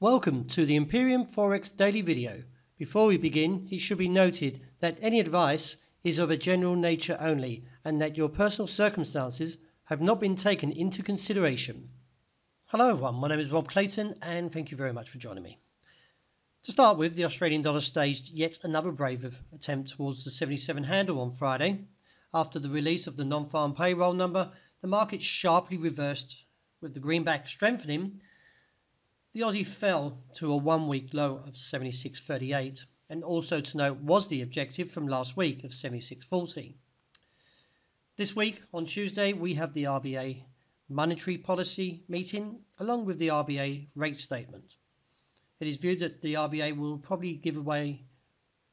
Welcome to the Imperium Forex daily video. Before we begin, it should be noted that any advice is of a general nature only and that your personal circumstances have not been taken into consideration. Hello everyone, my name is Rob Clayton and thank you very much for joining me. To start with, the Australian dollar staged yet another brave attempt towards the 77 handle on Friday. After the release of the non-farm payroll number, the market sharply reversed with the greenback strengthening. The Aussie fell to a one-week low of 76.38, and also to note was the objective from last week of 76.40. This week, on Tuesday, we have the RBA monetary policy meeting along with the RBA rate statement. It is viewed that the RBA will probably give away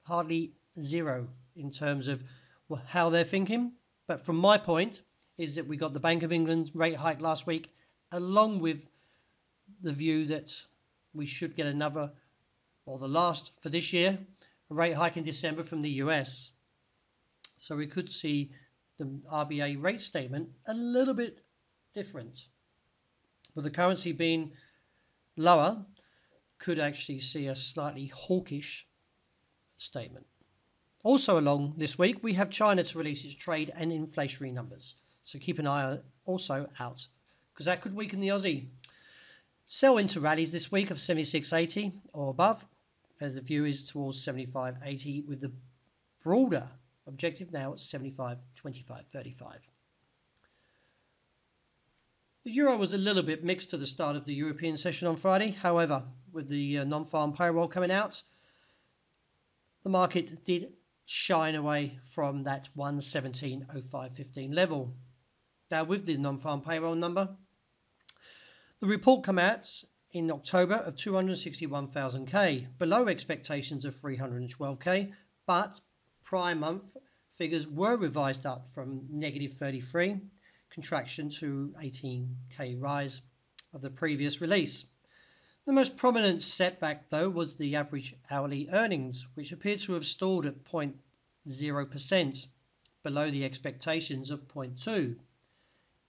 hardly zero in terms of how they're thinking, but from my point is that we got the Bank of England rate hike last week along with the view that we should get another, or the last for this year, a rate hike in December from the US. So we could see the RBA rate statement a little bit different. With the currency being lower, could actually see a slightly hawkish statement. Also along this week, we have China to release its trade and inflationary numbers. So keep an eye also out, because that could weaken the Aussie. Sell into rallies this week of 76.80 or above, as the view is towards 75.80 with the broader objective now at 75.25.35. The euro was a little bit mixed to the start of the European session on Friday. However, with the non-farm payroll coming out, the market did shine away from that 117.0515 level. Now with the non-farm payroll number, the report came out in October of 261,000k, below expectations of 312k, but prior month figures were revised up from negative 33 contraction to 18k rise of the previous release. The most prominent setback though was the average hourly earnings, which appeared to have stalled at 0.0% below the expectations of 0.2.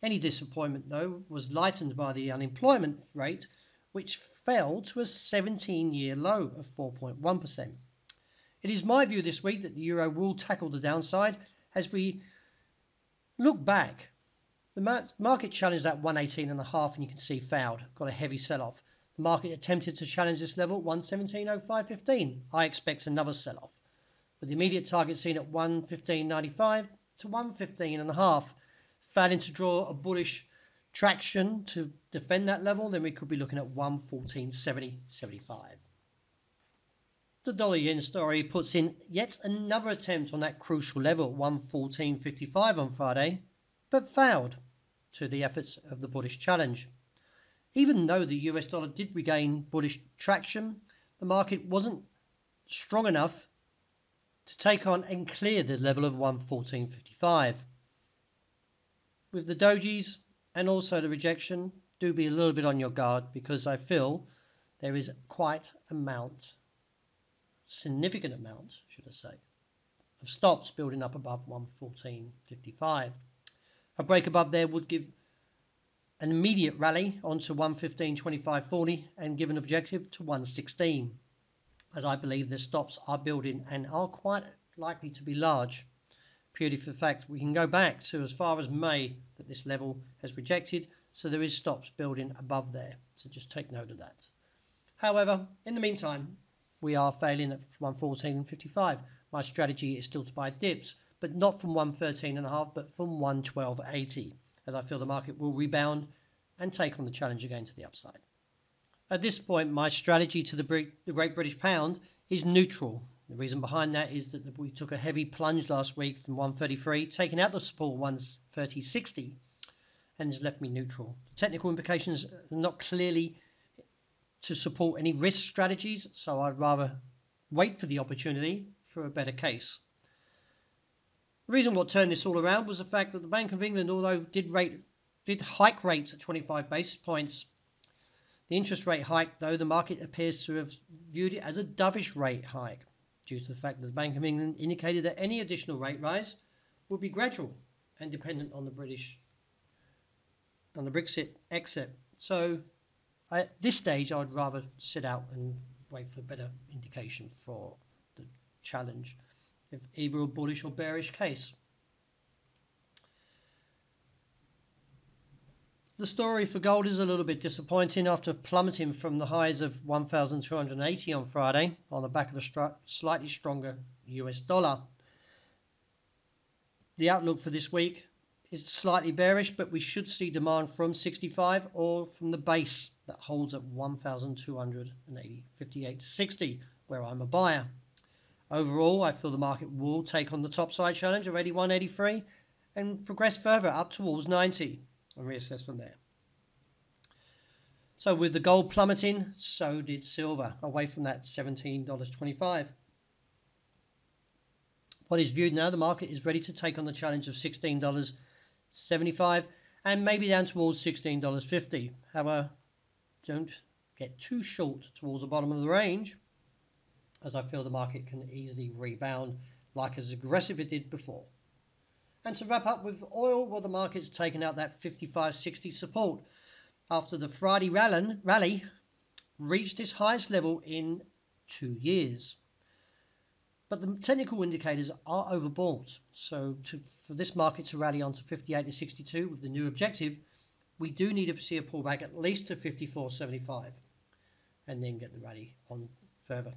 Any disappointment, though, was lightened by the unemployment rate, which fell to a 17-year low of 4.1%. It is my view this week that the euro will tackle the downside. As we look back, the market challenged that 118.5 and you can see failed, got a heavy sell-off. The market attempted to challenge this level, 117.0515. I expect another sell-off, with the immediate target seen at 115.95 to 115.5. Failing to draw a bullish traction to defend that level, then we could be looking at 114.70.75. The dollar yen story puts in yet another attempt on that crucial level at 114.55 on Friday, but failed to the efforts of the bullish challenge. Even though the US dollar did regain bullish traction, the market wasn't strong enough to take on and clear the level of 114.55. With the dojis and also the rejection, do be a little bit on your guard, because I feel there is quite significant amount, should I say, of stops building up above 114.55. A break above there would give an immediate rally onto 115.25.40 and give an objective to 116, as I believe the stops are building and are quite likely to be large. Purely for the fact we can go back to as far as May that this level has rejected, so there is stops building above there, so just take note of that. However, in the meantime, we are failing at 114.55. My strategy is still to buy dips, but not from 113.5 but from 112.80, as I feel the market will rebound and take on the challenge again to the upside. At this point, my strategy to the Great British Pound is neutral. The reason behind that is that we took a heavy plunge last week from 133, taking out the support 130.60, and has left me neutral. The technical implications are not clearly to support any risk strategies, so I'd rather wait for the opportunity for a better case. The reason what turned this all around was the fact that the Bank of England, although did hike rates at 25 basis points, the interest rate hike, though, the market appears to have viewed it as a dovish rate hike, due to the fact that the Bank of England indicated that any additional rate rise would be gradual and dependent on the Brexit exit. So At this stage, I'd rather sit out and wait for a better indication for the challenge, if either a bullish or bearish case. The story for gold is a little bit disappointing after plummeting from the highs of 1,280 on Friday on the back of a slightly stronger US dollar. The outlook for this week is slightly bearish, but we should see demand from 65 or from the base that holds at 1,258.60, where I'm a buyer. Overall, I feel the market will take on the topside challenge of 81.83 and progress further up towards 90 and reassess from there. So with the gold plummeting, so did silver, away from that $17.25. What is viewed now, the market is ready to take on the challenge of $16.75 and maybe down towards $16.50. However, don't get too short towards the bottom of the range, as I feel the market can easily rebound like as aggressive it did before. And to wrap up with oil, well, the market's taken out that 55.60 support after the Friday rally reached its highest level in 2 years. But the technical indicators are overbought. So for this market to rally on to 58 to 62 with the new objective, we do need to see a pullback at least to 54.75 and then get the rally on further.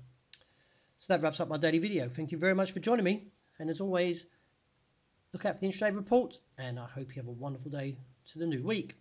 So that wraps up my daily video. Thank you very much for joining me. And as always, look out for the intraday report, and I hope you have a wonderful day to the new week.